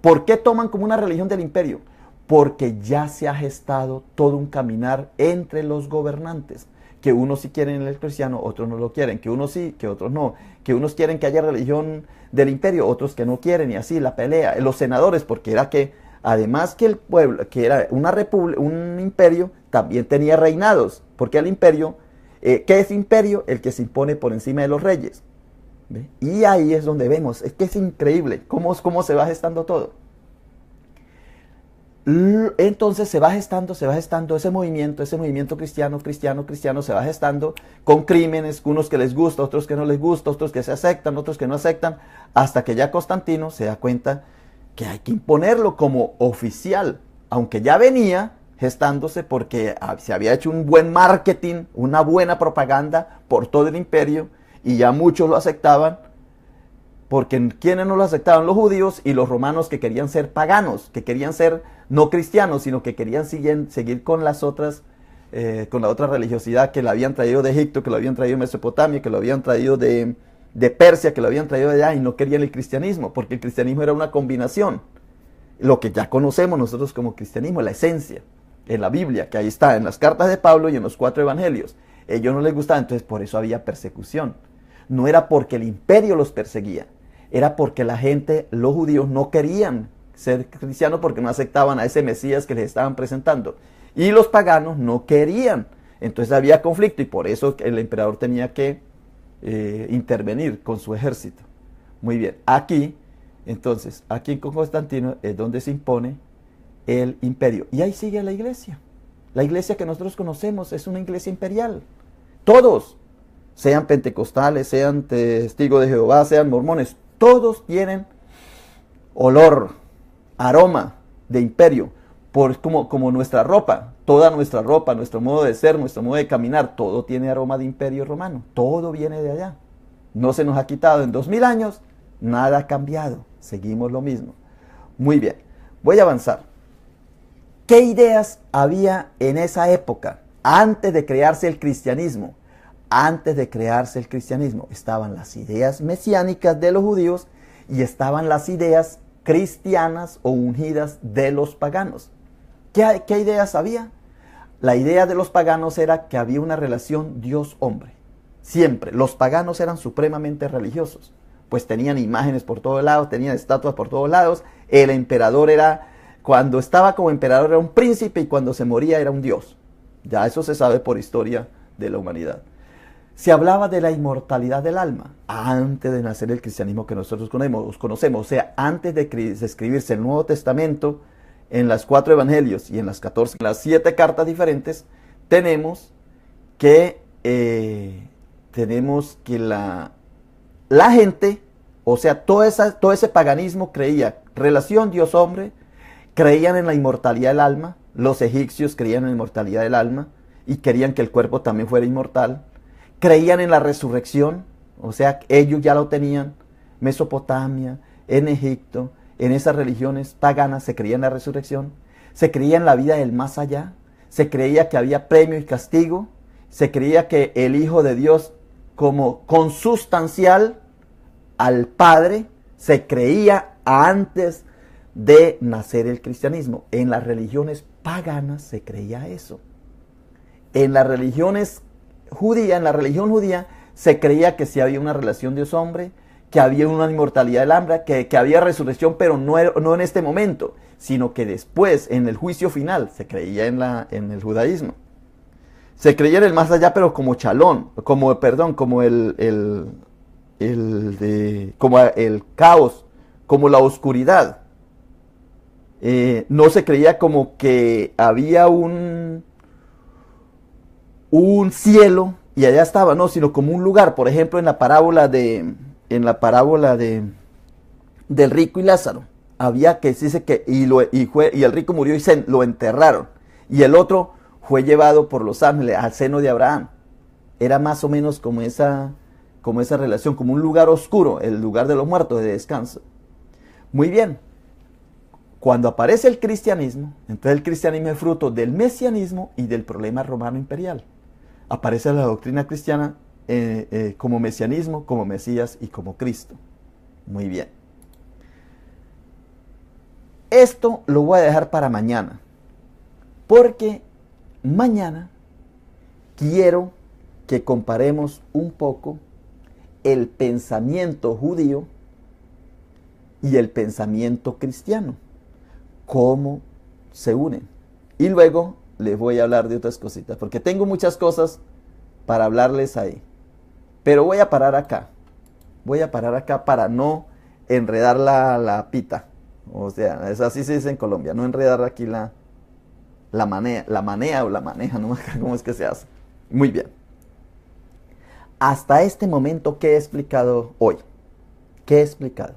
¿Por qué toman como una religión del imperio? Porque ya se ha gestado todo un caminar entre los gobernantes, que unos sí quieren el cristiano, otros no lo quieren, que unos sí, que otros no, que unos quieren que haya religión del imperio, otros que no quieren, y así la pelea. Los senadores, porque era que, además que el pueblo, que era un imperio, también tenía reinados, porque el imperio, ¿qué es imperio? El que se impone por encima de los reyes. ¿Ve? Y ahí es donde vemos, es que es increíble cómo se va gestando todo. Entonces se va gestando ese movimiento cristiano, se va gestando con crímenes, unos que les gusta, otros que no les gusta, otros que se aceptan, otros que no aceptan, hasta que ya Constantino se da cuenta que hay que imponerlo como oficial, aunque ya venía gestándose porque se había hecho un buen marketing, una buena propaganda por todo el imperio, y ya muchos lo aceptaban. Porque quienes no lo aceptaban, los judíos y los romanos, que querían ser paganos, que querían ser no cristianos, sino que querían seguir con las otras, con la otra religiosidad que la habían traído de Egipto, que lo habían traído de Mesopotamia, que lo habían traído de Persia, que lo habían traído de allá, y no querían el cristianismo, porque el cristianismo era una combinación. Lo que ya conocemos nosotros como cristianismo, la esencia, en la Biblia, que ahí está, en las cartas de Pablo y en los 4 evangelios. Ellos no les gustaba, entonces por eso había persecución. No era porque el imperio los perseguía, era porque la gente, los judíos, no querían ser cristianos porque no aceptaban a ese Mesías que les estaban presentando. Y los paganos no querían Entonces había conflicto y por eso el emperador tenía que intervenir con su ejército. Muy bien, aquí, entonces, aquí con Constantino es donde se impone el imperio. Y ahí sigue la iglesia. La iglesia que nosotros conocemos es una iglesia imperial. Todos, sean pentecostales, sean testigos de Jehová, sean mormones, todos tienen olor, aroma de imperio, como nuestra ropa, toda nuestra ropa, nuestro modo de ser, nuestro modo de caminar, todo tiene aroma de imperio romano, todo viene de allá. No se nos ha quitado en 2000 años, nada ha cambiado, seguimos lo mismo. Muy bien, voy a avanzar. ¿Qué ideas había en esa época, antes de crearse el cristianismo? Antes de crearse el cristianismo estaban las ideas mesiánicas de los judíos y estaban las ideas cristianas o ungidas de los paganos. ¿Qué ideas había? La idea de los paganos era que había una relación Dios-hombre. Siempre. Los paganos eran supremamente religiosos, pues tenían imágenes por todos lados, tenían estatuas por todos lados. El emperador cuando estaba como emperador era un príncipe y cuando se moría era un dios. Ya eso se sabe por historia de la humanidad. Se hablaba de la inmortalidad del alma antes de nacer el cristianismo que nosotros conocemos. O sea, antes de escribirse el Nuevo Testamento, en las 4 evangelios y en las 14, las 7 cartas diferentes, tenemos que la gente, o sea, todo ese paganismo creía relación Dios-hombre, creían en la inmortalidad del alma. Los egipcios creían en la inmortalidad del alma y querían que el cuerpo también fuera inmortal. Creían en la resurrección, o sea, ellos ya lo tenían. Mesopotamia, en Egipto, en esas religiones paganas se creía en la resurrección, se creía en la vida del más allá, se creía que había premio y castigo, se creía que el Hijo de Dios como consustancial al Padre se creía antes de nacer el cristianismo. En las religiones paganas se creía eso. En las religiones judías, en la religión judía, se creía que sí había una relación Dios-hombre, que había una inmortalidad del alma, que había resurrección, pero no en este momento, sino que después, en el juicio final, se creía en el judaísmo. Se creía en el más allá, pero como chalón, como el caos, como la oscuridad. No se creía como que había un cielo y allá estaba, no, sino como un lugar. Por ejemplo, en la parábola del rico y Lázaro, había que dice que y el rico murió y lo enterraron, y el otro fue llevado por los ángeles al seno de Abraham. Era más o menos como esa relación, como un lugar oscuro, el lugar de los muertos, de descanso. Muy bien. Cuando aparece el cristianismo, entonces el cristianismo es fruto del mesianismo y del problema romano imperial. Aparece la doctrina cristiana como mesianismo, como Mesías y como Cristo. Muy bien. Esto lo voy a dejar para mañana, porque mañana quiero que comparemos un poco el pensamiento judío y el pensamiento cristiano, cómo se unen. Y luego les voy a hablar de otras cositas, porque tengo muchas cosas para hablarles ahí. Pero voy a parar acá. Voy a parar acá para no enredar la pita. O sea, es así se dice en Colombia, no enredar aquí la manea o la maneja, no sé cómo es que se hace. Muy bien. Hasta este momento, ¿qué he explicado hoy? ¿Qué he explicado?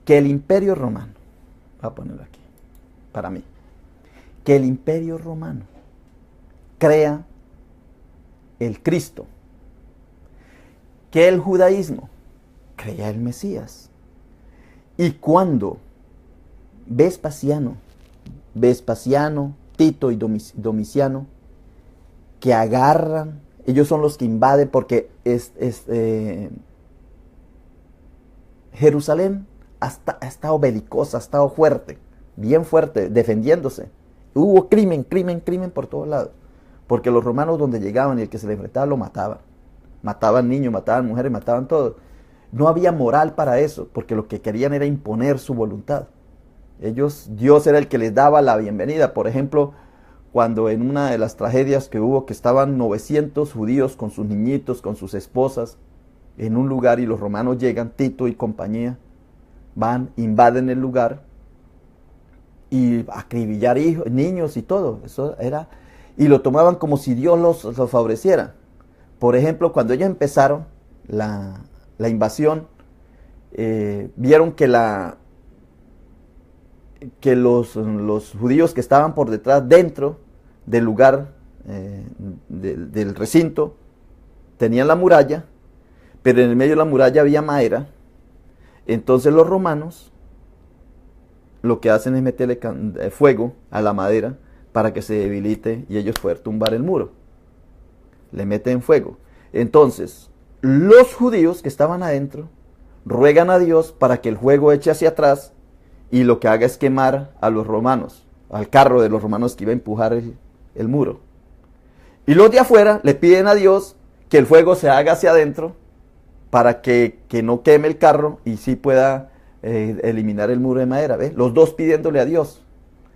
Que el Imperio Romano, voy a ponerlo aquí, para mí, que el Imperio Romano crea el Cristo, que el judaísmo crea el Mesías. Y cuando Vespasiano, Tito y Domiciano, que agarran, ellos son los que invaden, porque Jerusalén ha estado belicosa, ha estado fuerte, bien fuerte, defendiéndose. Hubo crimen por todos lados, porque los romanos donde llegaban y el que se le enfrentaba lo mataban. Mataban niños, mataban mujeres, mataban todo. No había moral para eso, porque lo que querían era imponer su voluntad. Dios era el que les daba la bienvenida. Por ejemplo, cuando en una de las tragedias que hubo, que estaban 900 judíos con sus niñitos, con sus esposas, en un lugar y los romanos llegan, Tito y compañía, van, invaden el lugar y acribillar hijos, niños y todo. Eso era, y lo tomaban como si Dios los favoreciera. Por ejemplo, cuando ellos empezaron la invasión, vieron que los judíos que estaban por detrás, dentro del lugar, del recinto, tenían la muralla, pero en el medio de la muralla había madera. Entonces los romanos lo que hacen es meterle fuego a la madera para que se debilite y ellos puedan tumbar el muro. Le meten fuego. Entonces, los judíos que estaban adentro ruegan a Dios para que el fuego eche hacia atrás y lo que haga es quemar a los romanos, al carro de los romanos que iba a empujar el muro. Y los de afuera le piden a Dios que el fuego se haga hacia adentro para que no queme el carro y sí pueda eliminar el muro de madera. ¿Ves? Los dos pidiéndole a Dios.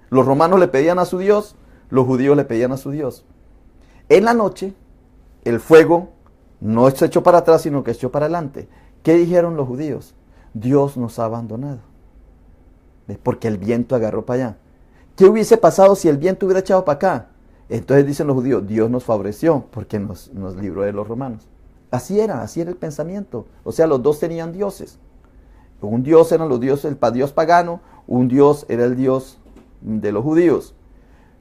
Los romanos le pedían a su Dios, los judíos le pedían a su Dios. En la noche, el fuego no se echó para atrás, sino que echó para adelante. ¿Qué dijeron los judíos? Dios nos ha abandonado. ¿Ves? Porque el viento agarró para allá. ¿Qué hubiese pasado si el viento hubiera echado para acá? Entonces dicen los judíos, Dios nos favoreció porque nos libró de los romanos. Así era el pensamiento. O sea, los dos tenían dioses. Un dios era los dioses, el dios pagano, un dios era el dios de los judíos.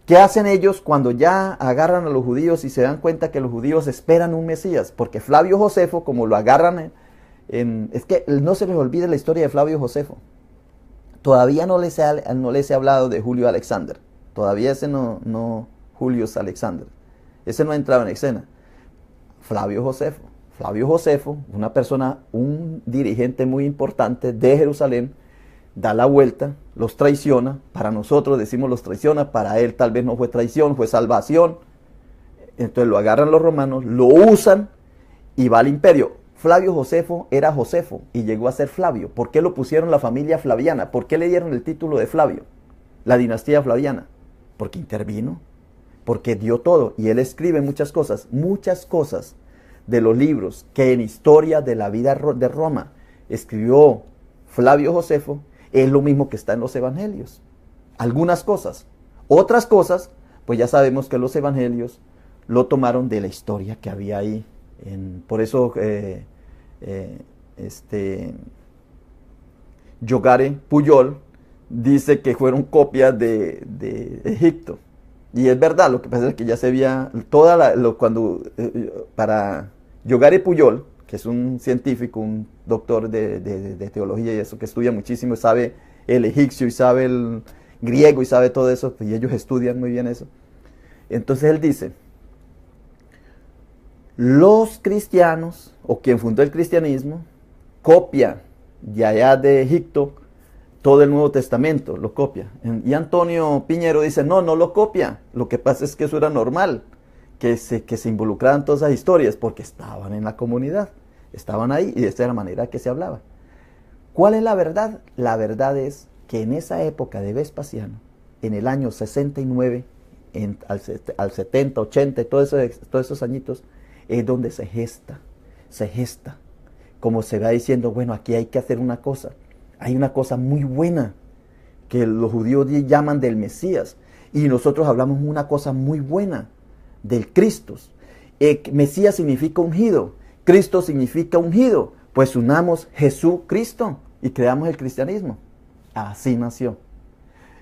¿Qué hacen ellos cuando ya agarran a los judíos y se dan cuenta que los judíos esperan un Mesías? Porque Flavio Josefo, como lo agarran es que no se les olvide la historia de Flavio Josefo. Todavía no les he hablado de Julio Alexander. Todavía ese no Julius Alexander. Ese no ha entrado en escena. Flavio Josefo. Flavio Josefo, una persona, un dirigente muy importante de Jerusalén, da la vuelta, los traiciona. Para nosotros decimos los traiciona, para él tal vez no fue traición, fue salvación. Entonces lo agarran los romanos, lo usan y va al imperio. Flavio Josefo era Josefo y llegó a ser Flavio. ¿Por qué lo pusieron la familia flaviana? ¿Por qué le dieron el título de Flavio? La dinastía flaviana. Porque intervino, porque dio todo. Y él escribe muchas cosas de los libros que en historia de la vida de Roma escribió Flavio Josefo, es lo mismo que está en los evangelios. Algunas cosas. Otras cosas, pues ya sabemos que los evangelios lo tomaron de la historia que había ahí. Por eso Yogare Pujol dice que fueron copias de Egipto. Y es verdad, lo que pasa es que ya se veía para Yogare Pujol, que es un científico, un doctor de teología y eso, que estudia muchísimo, sabe el egipcio y sabe el griego y sabe todo eso, y ellos estudian muy bien eso. Entonces él dice, los cristianos, o quien fundó el cristianismo, copia de allá de Egipto todo el Nuevo Testamento, lo copia. Y Antonio Piñero dice, no lo copia, lo que pasa es que eso era normal, que se involucraran todas esas historias, porque estaban en la comunidad, estaban ahí, y de esta era la manera que se hablaba. ¿Cuál es la verdad? La verdad es que en esa época de Vespasiano, en el año 69, al 70, 80, todos esos añitos, es donde se gesta, como se va diciendo, bueno, aquí hay que hacer una cosa, hay una cosa muy buena, que los judíos llaman del Mesías, y nosotros hablamos una cosa muy buena, del Cristo. Mesías significa ungido, Cristo significa ungido, pues unamos Jesucristo y creamos el cristianismo. Así nació.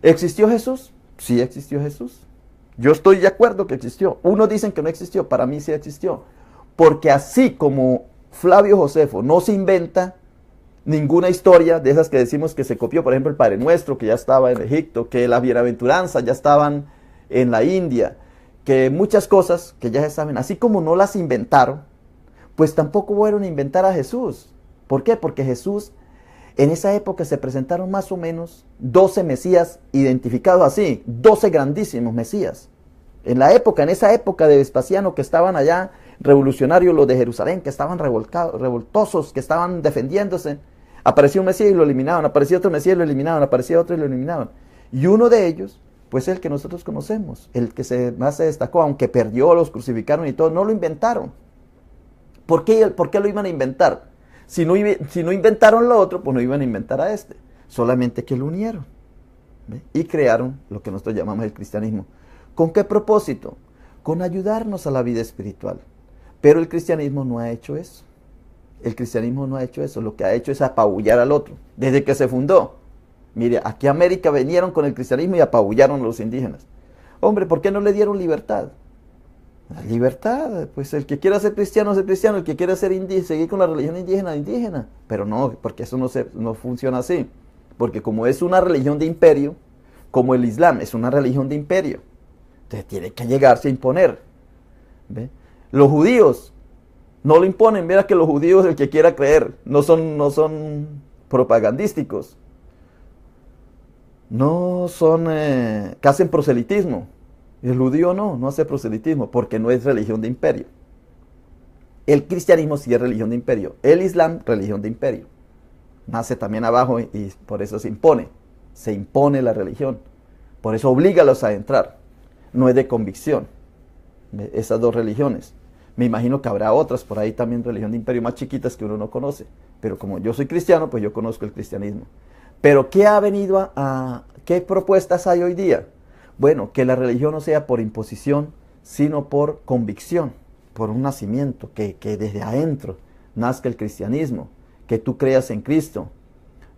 ¿Existió Jesús? Sí existió Jesús. Yo estoy de acuerdo que existió. Unos dicen que no existió, para mí sí existió. Porque así como Flavio Josefo no se inventa ninguna historia de esas que decimos que se copió, por ejemplo el Padre Nuestro, que ya estaba en Egipto, que las bienaventuranzas ya estaban en la India, que muchas cosas que ya se saben, así como no las inventaron, pues tampoco fueron a inventar a Jesús. ¿Por qué? Porque Jesús, en esa época se presentaron más o menos 12 Mesías identificados así, 12 grandísimos Mesías. En esa época de Vespasiano, que estaban allá revolucionarios los de Jerusalén, que estaban revoltosos, que estaban defendiéndose, apareció un Mesías y lo eliminaban, aparecía otro Mesías y lo eliminaban, aparecía otro y lo eliminaban. Y uno de ellos, Pues el que nosotros conocemos, el que más se destacó, aunque perdió, los crucificaron y todo, no lo inventaron. ¿Por qué lo iban a inventar? Si no inventaron lo otro, pues no iban a inventar a este. Solamente que lo unieron. ¿Ve? Y crearon lo que nosotros llamamos el cristianismo. ¿Con qué propósito? Con ayudarnos a la vida espiritual. Pero el cristianismo no ha hecho eso. El cristianismo no ha hecho eso. Lo que ha hecho es apabullar al otro. Desde que se fundó. Mire, aquí a América vinieron con el cristianismo y apabullaron a los indígenas. Hombre, ¿por qué no le dieron libertad? La libertad, pues el que quiera ser cristiano, el que quiera ser seguir con la religión indígena, indígena. Pero no, porque eso no funciona así. Porque como es una religión de imperio, como el Islam es una religión de imperio, entonces tiene que llegarse a imponer. ¿Ve? Los judíos no lo imponen. Mira que los judíos, el que quiera creer, no son propagandísticos. No son que hacen proselitismo. El judío no hace proselitismo porque no es religión de imperio. El cristianismo sí es religión de imperio. El Islam, religión de imperio. Nace también abajo y por eso se impone. Se impone la religión. Por eso oblígalos a entrar. No es de convicción. Esas dos religiones. Me imagino que habrá otras por ahí también, religión de imperio más chiquitas que uno no conoce. Pero como yo soy cristiano, pues yo conozco el cristianismo. Pero ¿qué ha venido qué propuestas hay hoy día? Bueno, que la religión no sea por imposición, sino por convicción, por un nacimiento, que desde adentro nazca el cristianismo, que tú creas en Cristo,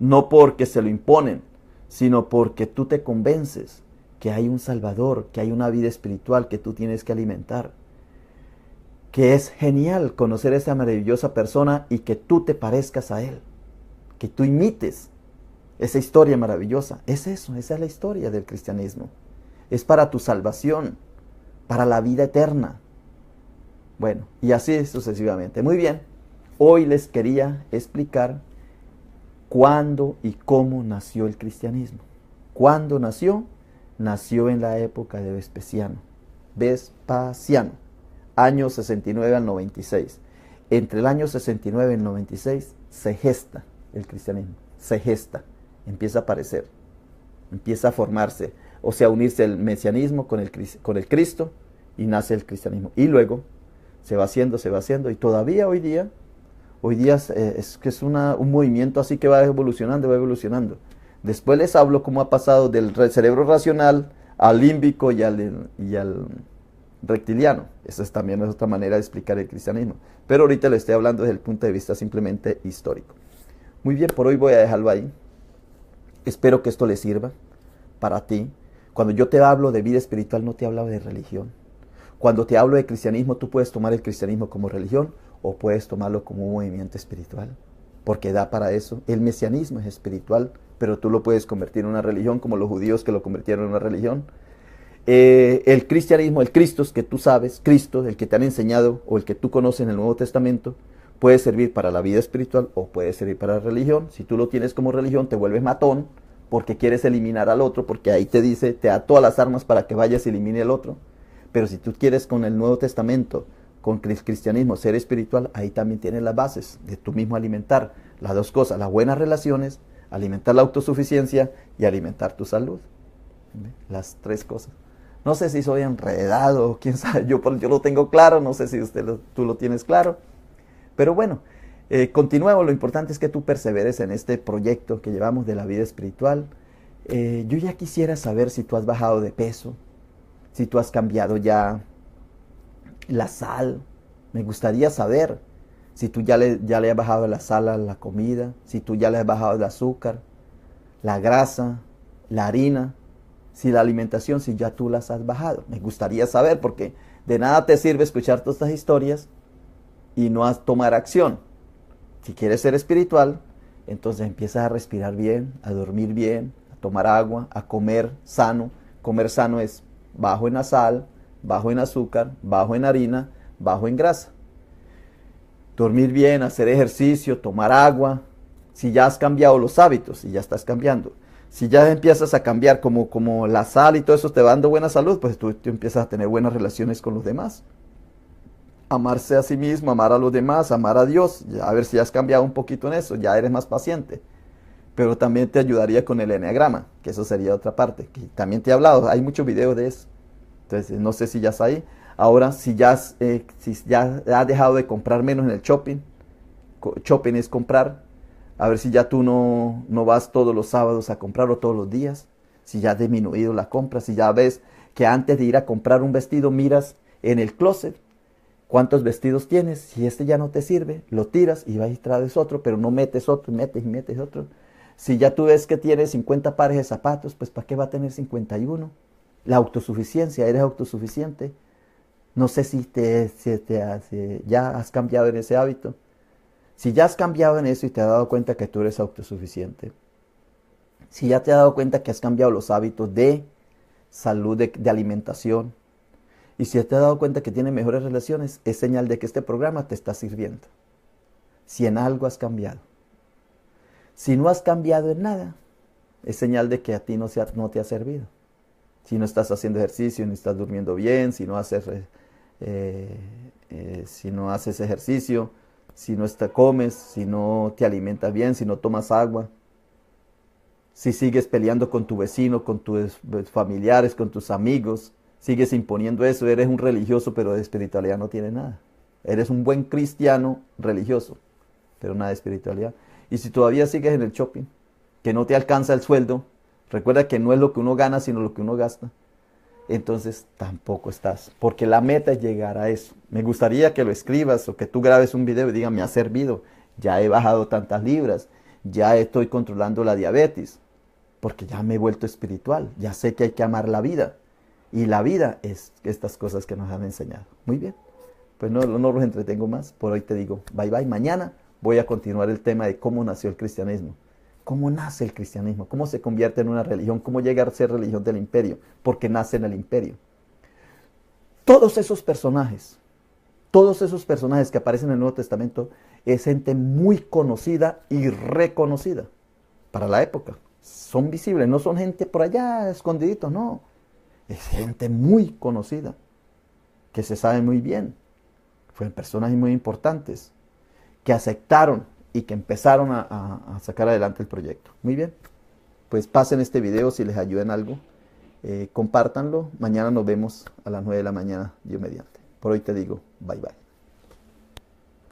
no porque se lo imponen, sino porque tú te convences que hay un Salvador, que hay una vida espiritual que tú tienes que alimentar, que es genial conocer a esa maravillosa persona y que tú te parezcas a Él, que tú imites esa historia maravillosa. Es eso, esa es la historia del cristianismo. Es para tu salvación, para la vida eterna. Bueno, y así sucesivamente. Muy bien, hoy les quería explicar cuándo y cómo nació el cristianismo. ¿Cuándo nació? Nació en la época de Vespasiano. Vespasiano, año 69 al 96. Entre el año 69 y el 96 se gesta el cristianismo. Se gesta, empieza a aparecer, empieza a formarse. O sea, unirse el mesianismo con el Cristo y nace el cristianismo. Y luego se va haciendo y todavía hoy día es un movimiento así que va evolucionando. Después les hablo cómo ha pasado del cerebro racional al límbico y al reptiliano. Esa también es otra manera de explicar el cristianismo. Pero ahorita le estoy hablando desde el punto de vista simplemente histórico. Muy bien, por hoy voy a dejarlo ahí. Espero que esto le sirva para ti. Cuando yo te hablo de vida espiritual, no te hablo de religión. Cuando te hablo de cristianismo, tú puedes tomar el cristianismo como religión o puedes tomarlo como un movimiento espiritual, porque da para eso. El mesianismo es espiritual, pero tú lo puedes convertir en una religión, como los judíos que lo convirtieron en una religión. El cristianismo, el Cristo que tú sabes, Cristo, el que te han enseñado o el que tú conoces en el Nuevo Testamento, puede servir para la vida espiritual o puede servir para la religión. Si tú lo tienes como religión, te vuelves matón, porque quieres eliminar al otro, porque ahí te dice, te da todas las armas para que vayas y elimine al otro. Pero si tú quieres con el Nuevo Testamento, con el cristianismo, ser espiritual, ahí también tienes las bases de tú mismo alimentar las dos cosas, las buenas relaciones, alimentar la autosuficiencia y alimentar tu salud. Las tres cosas. No sé si soy enredado, quién sabe, yo lo tengo claro, no sé si tú lo tienes claro. Pero bueno, continuemos, lo importante es que tú perseveres en este proyecto que llevamos de la vida espiritual. Yo ya quisiera saber si tú has bajado de peso, si tú has cambiado ya la sal. Me gustaría saber si tú ya le has bajado la sal a la comida, si tú ya le has bajado el azúcar, la grasa, la harina, si la alimentación, si ya tú las has bajado. Me gustaría saber, porque de nada te sirve escuchar todas estas historias y no tomar acción. Si quieres ser espiritual, entonces empiezas a respirar bien, a dormir bien, a tomar agua, a comer sano. Comer sano es bajo en la sal, bajo en azúcar, bajo en harina, bajo en grasa. Dormir bien, hacer ejercicio, tomar agua. Si ya has cambiado los hábitos, si ya estás cambiando. Si ya empiezas a cambiar como la sal y todo eso te va dando buena salud, pues tú empiezas a tener buenas relaciones con los demás. Amarse a sí mismo, amar a los demás, amar a Dios. A ver si has cambiado un poquito en eso, ya eres más paciente. pero también te ayudaría con el eneagrama, que eso sería otra parte, que también te he hablado, hay muchos videos de eso. Entonces, no sé si ya está ahí. Ahora, si ya has dejado de comprar menos en el shopping, shopping es comprar, a ver si ya tú no vas todos los sábados a comprar o todos los días, si ya has disminuido la compra, si ya ves que antes de ir a comprar un vestido miras en el closet cuántos vestidos tienes, si este ya no te sirve, lo tiras y vas y traes otro, pero no metes otro, metes y metes otro. Si ya tú ves que tienes 50 pares de zapatos, pues ¿para qué va a tener 51? La autosuficiencia, eres autosuficiente. No sé si ya has cambiado en ese hábito. Si ya has cambiado en eso y te has dado cuenta que tú eres autosuficiente, si ya te has dado cuenta que has cambiado los hábitos de salud, de alimentación, y si te has dado cuenta que tienes mejores relaciones, es señal de que este programa te está sirviendo. Si en algo has cambiado. Si no has cambiado en nada, es señal de que a ti no te ha servido. Si no estás haciendo ejercicio, ni estás durmiendo bien, si no haces ejercicio, si no comes, si no te alimentas bien, si no tomas agua, si sigues peleando con tu vecino, con tus familiares, con tus amigos, sigues imponiendo eso, eres un religioso, pero de espiritualidad no tiene nada. Eres un buen cristiano religioso, pero nada de espiritualidad. Y si todavía sigues en el shopping, que no te alcanza el sueldo, recuerda que no es lo que uno gana, sino lo que uno gasta. Entonces tampoco estás, porque la meta es llegar a eso. Me gustaría que lo escribas o que tú grabes un video y digas, me ha servido, ya he bajado tantas libras, ya estoy controlando la diabetes, porque ya me he vuelto espiritual, ya sé que hay que amar la vida. Y la vida es estas cosas que nos han enseñado. Muy bien, pues no los entretengo más, por hoy te digo, bye bye. Mañana voy a continuar el tema de cómo nació el cristianismo. ¿Cómo nace el cristianismo? ¿Cómo se convierte en una religión? ¿Cómo llega a ser religión del imperio? Porque nace en el imperio. Todos esos personajes que aparecen en el Nuevo Testamento, es gente muy conocida y reconocida para la época. Son visibles, no son gente por allá escondiditos, no. Es gente muy conocida, que se sabe muy bien. Fueron personajes muy importantes, que aceptaron y que empezaron a sacar adelante el proyecto. Muy bien, pues pasen este video si les ayuda en algo. Compártanlo. Mañana nos vemos a las 9 de la mañana, Dios mediante. Por hoy te digo, bye bye.